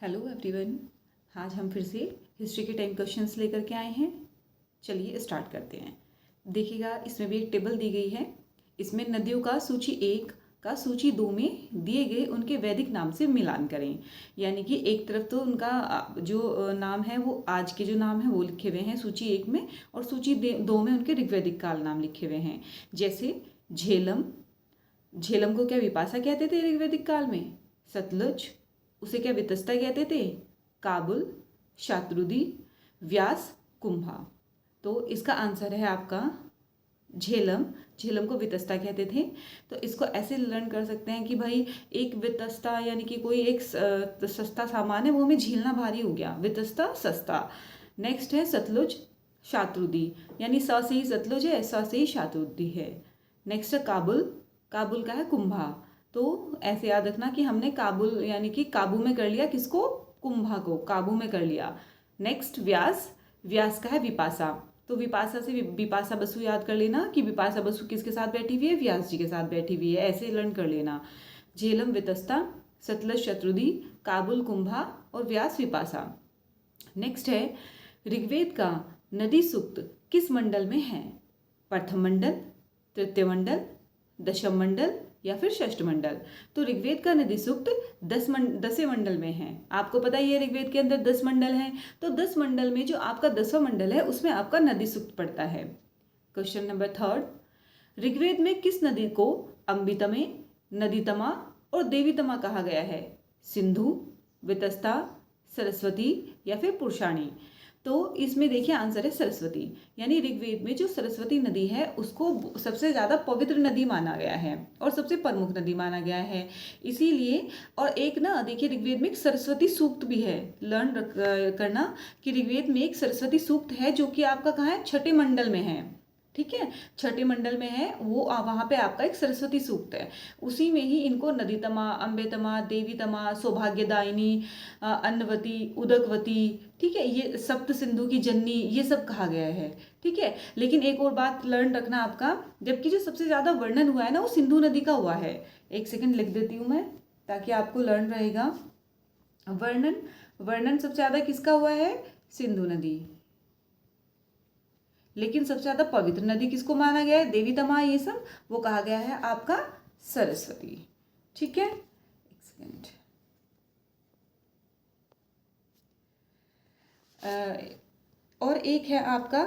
Hello everyone. आज हम फिर से हिस्ट्री के 10 क्वेश्चंस लेकर के आए हैं। चलिए स्टार्ट करते हैं। देखिएगा, इसमें भी एक टेबल दी गई है। इसमें नदियों का सूची 1 का सूची 2 में दिए गए उनके वैदिक नाम से मिलान करें। यानी कि एक तरफ तो उनका जो नाम है वो आज के जो नाम है वो लिखे हुए हैं सूची 1 में, और सूची 2 में उनके ऋग्वैदिक काल नाम लिखे हुए हैं। जैसे झेलम, झेलम को क्या विपाशा कहते थे ऋग्वैदिक काल में? सतलुज, उसे क्या वितस्ता कहते थे? काबुल, शात्रुदी, व्यास, कुंभा। तो इसका आंसर है आपका झेलम। झेलम को वितस्ता कहते थे। तो इसको ऐसे लर्न कर सकते हैं कि भाई एक वितस्ता यानी कि कोई एक सस्ता सामान है, वो हमें झेलना भारी हो गया, वितस्ता सस्ता। नेक्स्ट है सतलुज, शात्रुदी, यानी स से ही सतलुज है, स से ही शात्रुदी है। नेक्स्ट है काबुल, काबुल का है कुंभा। तो ऐसे याद रखना कि हमने काबुल यानी कि काबू में कर लिया किसको? कुंभा को काबू में कर लिया। नेक्स्ट व्यास, व्यास का है विपाशा। तो विपाशा से विपाशा बसु याद कर लेना कि विपाशा बसु किसके साथ बैठी हुई है? व्यास जी के साथ बैठी हुई है। ऐसे लर्न कर लेना। झेलम वितस्ता, सतलज शत्रुदी, काबुल कुंभा और व्यास विपाशा। नेक्स्ट है ऋग्वेद का नदी सूक्त किस मंडल में है? प्रथम मंडल, तृतीय मंडल, दशम मंडल या फिर षष्ठ मंडल। तो ऋग्वेद का नदी सूक्त 10वें मंडल में है। आपको पता ही है ऋग्वेद के अंदर 10 मंडल हैं। तो 10 मंडल में जो आपका 10वां मंडल है उसमें आपका नदी सूक्त पड़ता है। क्वेश्चन नंबर 3, ऋग्वेद में किस नदी को अम्बितमे, नदीतमा और देवीतमा कहा गया है? सिंधु, वितस्ता, सरस्वती या फिर पुरुषाणी। तो इसमें देखिए आंसर है सरस्वती। यानी ऋग्वेद में जो सरस्वती नदी है उसको सबसे ज़्यादा पवित्र नदी माना गया है और सबसे प्रमुख नदी माना गया है, इसीलिए। और एक ना देखिए ऋग्वेद में एक सरस्वती सूक्त भी है। लर्न करना कि ऋग्वेद में एक सरस्वती सूक्त है जो कि आपका कहाँ है? छठे मंडल में है। ठीक है, छठे मंडल में है वो। वहाँ पे आपका एक सरस्वती सूक्त है। उसी में ही इनको नदीतमा, अम्बेतमा, देवीतमा, सौभाग्यदायिनी, अन्नवती, उदकवती, ठीक है, ये सप्त सिंधु की जननी, ये सब कहा गया है। ठीक है, लेकिन एक और बात लर्न रखना आपका, जबकि जो सबसे ज्यादा वर्णन हुआ है ना वो सिंधु नदी का हुआ है। एक सेकंड लिख देती हूँ मैं ताकि आपको लर्न रहेगा। वर्णन वर्णन सबसे ज्यादा किसका हुआ है? सिंधु नदी। लेकिन सबसे ज्यादा पवित्र नदी किसको माना गया है? देवीतमा, ये सब वो कहा गया है आपका सरस्वती। ठीक है, एक सेकेंड। और एक है आपका,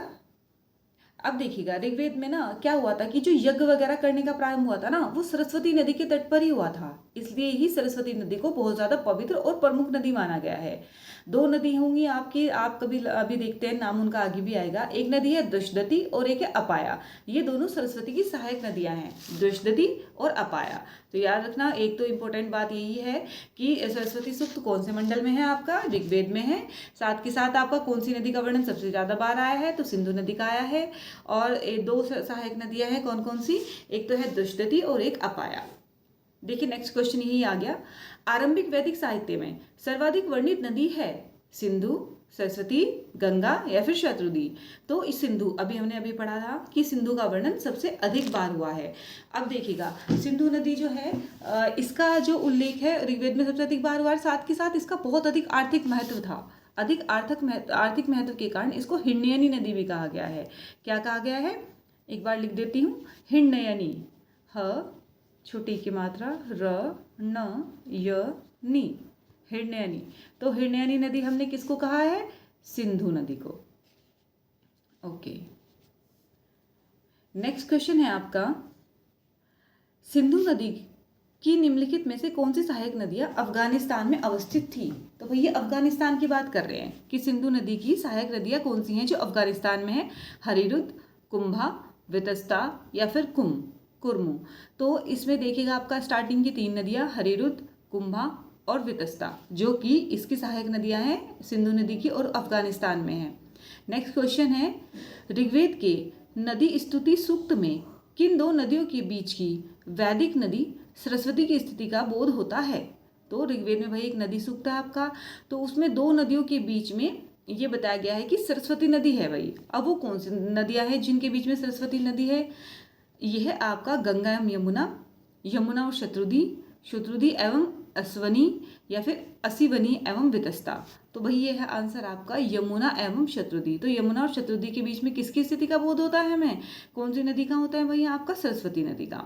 अब देखिएगा ऋग्वेद में ना क्या हुआ था कि जो यज्ञ वगैरह करने का प्रारंभ हुआ था ना वो सरस्वती नदी के तट पर ही हुआ था। इसलिए ही सरस्वती नदी को बहुत ज्यादा पवित्र और प्रमुख नदी माना गया है। 2 नदी होंगी आपकी, आप कभी अभी देखते हैं, नाम उनका आगे भी आएगा। एक नदी है दृशदती और एक है अपाया। ये दोनों सरस्वती की सहायक नदियां हैं, दृशदती और अपाया। तो याद रखना, एक तो इम्पोर्टेंट बात यही है कि सरस्वती सूक्त कौन से मंडल में है? आपका ऋग्वेद में है। साथ के साथ आपका कौन सी नदी का वर्णन सबसे ज्यादा बार आया है? तो सिंधु नदी का आया है। और 2 सहायक नदियां हैं, कौन कौन सी? एक तो है दृशदती और एक अपाया। देखिए नेक्स्ट क्वेश्चन यही आ गया। आरंभिक वैदिक साहित्य में सर्वाधिक वर्णित नदी है सिंधु, सरस्वती, गंगा या फिर शत्रुदी। तो इस सिंधु, अभी पढ़ा था कि सिंधु का वर्णन सबसे अधिक बार हुआ है। अब देखिएगा सिंधु नदी जो है इसका जो उल्लेख है ऋग्वेद में सबसे अधिक बार हुआ है। साथ के साथ इसका बहुत अधिक आर्थिक महत्व था। अधिक आर्थिक महत्व के कारण इसको हिरण्यनी नदी भी कहा गया है। क्या कहा गया है? एक बार लिख देती हूँ, हिरण्यनी। ह छोटी की मात्रा, र न य नी, हिरण्यनी। तो हिरण्यनी नदी हमने किसको कहा है? सिंधु नदी को। ओके, नेक्स्ट क्वेश्चन है आपका, सिंधु नदी की निम्नलिखित में से कौन सी सहायक नदियां अफगानिस्तान में अवस्थित थी? तो भैया अफगानिस्तान की बात कर रहे हैं कि सिंधु नदी की सहायक नदियां कौन सी हैं जो अफगानिस्तान में है? हरिरुद, कुंभा, वितस्ता या फिर कुर्मू। तो इसमें देखिएगा आपका स्टार्टिंग की 3 नदियां हरिरुद, कुंभा और वितस्ता, जो कि इसकी सहायक नदियां हैं सिंधु नदी की और अफगानिस्तान में है। नेक्स्ट क्वेश्चन है, ऋग्वेद के नदी स्तुति सूक्त में किन 2 नदियों के बीच की वैदिक नदी सरस्वती की स्थिति का बोध होता है? तो ऋग्वेद में भाई एक नदी सूक्त है आपका, तो उसमें 2 नदियों के बीच में ये बताया गया है कि सरस्वती नदी है भाई। अब वो कौन सी नदियां हैं जिनके बीच में सरस्वती नदी है? यह है आपका गंगा एवं यमुना, यमुना और शत्रुदी, शत्रुदी एवं अश्वनी, या फिर असिवनी एवं वितस्ता। तो भाई ये है आंसर आपका यमुना एवं शतुद्री। तो यमुना और शतुद्री के बीच में किसकी स्थिति का बोध होता है हमें? कौन सी नदी का होता है भाई? आपका सरस्वती नदी का।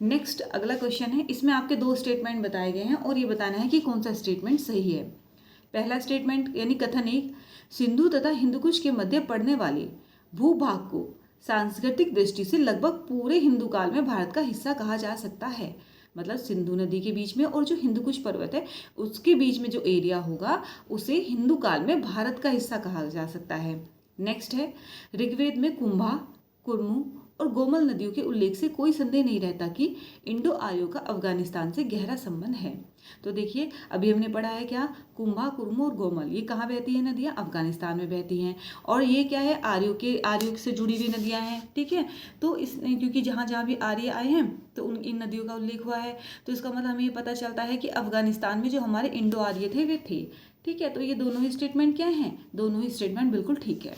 नेक्स्ट अगला क्वेश्चन है, इसमें आपके दो स्टेटमेंट बताए गए हैं और ये बताना है कि कौन सा स्टेटमेंट सही है। पहला स्टेटमेंट यानी कथन एक, सिंधु तथा हिंदुकुश के मध्य पड़ने वाले भूभाग को सांस्कृतिक दृष्टि से लगभग पूरे हिंदू काल में भारत का हिस्सा कहा जा सकता है। मतलब सिंधु नदी के बीच में और जो हिंदुकुश पर्वत है उसके बीच में जो एरिया होगा उसे हिंदू काल में भारत का हिस्सा कहा जा सकता है। नेक्स्ट है, ऋग्वेद में कुंभा, कुर्मु और गोमल नदियों के उल्लेख से कोई संदेह नहीं रहता कि इंडो आर्यों का अफगानिस्तान से गहरा संबंध है। तो देखिए अभी हमने पढ़ा है क्या, कुंभा, कुर्मु और गोमल ये कहाँ बहती है नदियाँ? अफगानिस्तान में बहती हैं। और ये क्या है, आर्यों से जुड़ी हुई नदियाँ हैं, ठीक है। तो इस क्योंकि जहाँ जहाँ भी आर्य आए हैं तो इन नदियों का उल्लेख हुआ है, तो इसका मतलब हमें ये पता चलता है कि अफगानिस्तान में जो हमारे इंडो आर्य थे वे थे, ठीक है। तो ये दोनों ही स्टेटमेंट क्या हैं? दोनों ही स्टेटमेंट बिल्कुल ठीक है।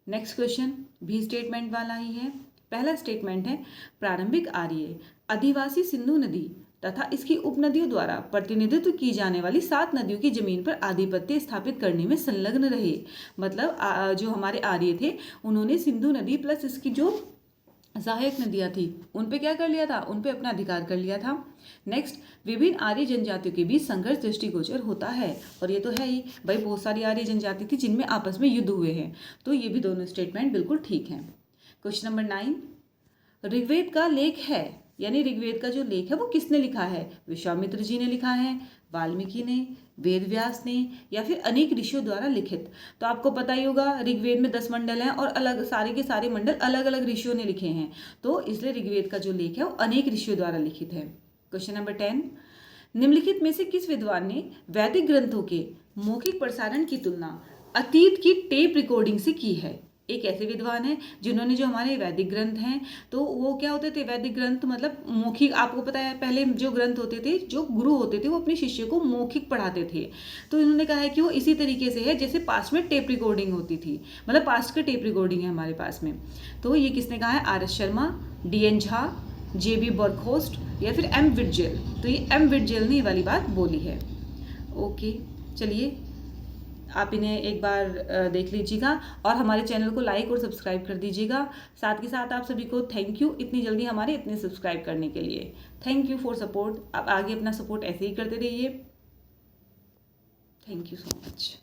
नेक्स्ट क्वेश्चन भी स्टेटमेंट वाला ही है। पहला स्टेटमेंट है, प्रारंभिक आर्य आदिवासी सिंधु नदी तथा इसकी उपनदियों द्वारा प्रतिनिधित्व की जाने वाली 7 नदियों की जमीन पर आधिपत्य स्थापित करने में संलग्न रहे। मतलब जो हमारे आर्य थे उन्होंने सिंधु नदी प्लस इसकी जो सहायक नदियाँ थी उन पे क्या कर लिया था? उन पे अपना अधिकार कर लिया था। नेक्स्ट, विभिन्न आर्य जनजातियों के बीच संघर्ष दृष्टिगोचर होता है, और ये तो है ही भाई, बहुत सारी आर्य जनजाति थी जिनमें आपस में युद्ध हुए हैं। तो ये भी दोनों स्टेटमेंट बिल्कुल ठीक हैं। क्वेश्चन नंबर 9, ऋग्वेद का लेख है, यानी ऋग्वेद का जो लेख है वो किसने लिखा है? विश्वामित्र जी ने लिखा है, वाल्मीकि ने, वेद व्यास ने, या फिर अनेक ऋषियों द्वारा लिखित। तो आपको पता ही होगा ऋग्वेद में 10 मंडल हैं और अलग सारे के सारे मंडल अलग अलग ऋषियों ने लिखे हैं, तो इसलिए ऋग्वेद का जो लेख है वो अनेक ऋषियों द्वारा लिखित है। क्वेश्चन नंबर 10, निम्नलिखित में से किस विद्वान ने वैदिक ग्रंथों के मौखिक प्रसारण की तुलना अतीत की टेप रिकॉर्डिंग से की है? एक ऐसे विद्वान है जिन्होंने जो हमारे वैदिक ग्रंथ हैं, तो वो क्या होते थे? वैदिक ग्रंथ मतलब मौखिक, आपको पता है पहले जो ग्रंथ होते थे, जो गुरु होते थे वो अपने शिष्य को मौखिक पढ़ाते थे। तो इन्होंने कहा है कि वो इसी तरीके से है जैसे पास्ट में टेप रिकॉर्डिंग होती थी, मतलब पास्ट का टेप रिकॉर्डिंग है हमारे पास में। तो ये किसने कहा है? R S Sharma, D N Jha, J B Berghorst या फिर एम विटजेल। तो ये एम विटजेल ने ये वाली बात बोली है। ओके, चलिए आप इन्हें एक बार देख लीजिएगा और हमारे चैनल को लाइक और सब्सक्राइब कर दीजिएगा। साथ के साथ आप सभी को थैंक यू इतनी जल्दी हमारे इतने सब्सक्राइब करने के लिए। Thank you for support. आप आगे अपना सपोर्ट ऐसे ही करते रहिए। Thank you so much.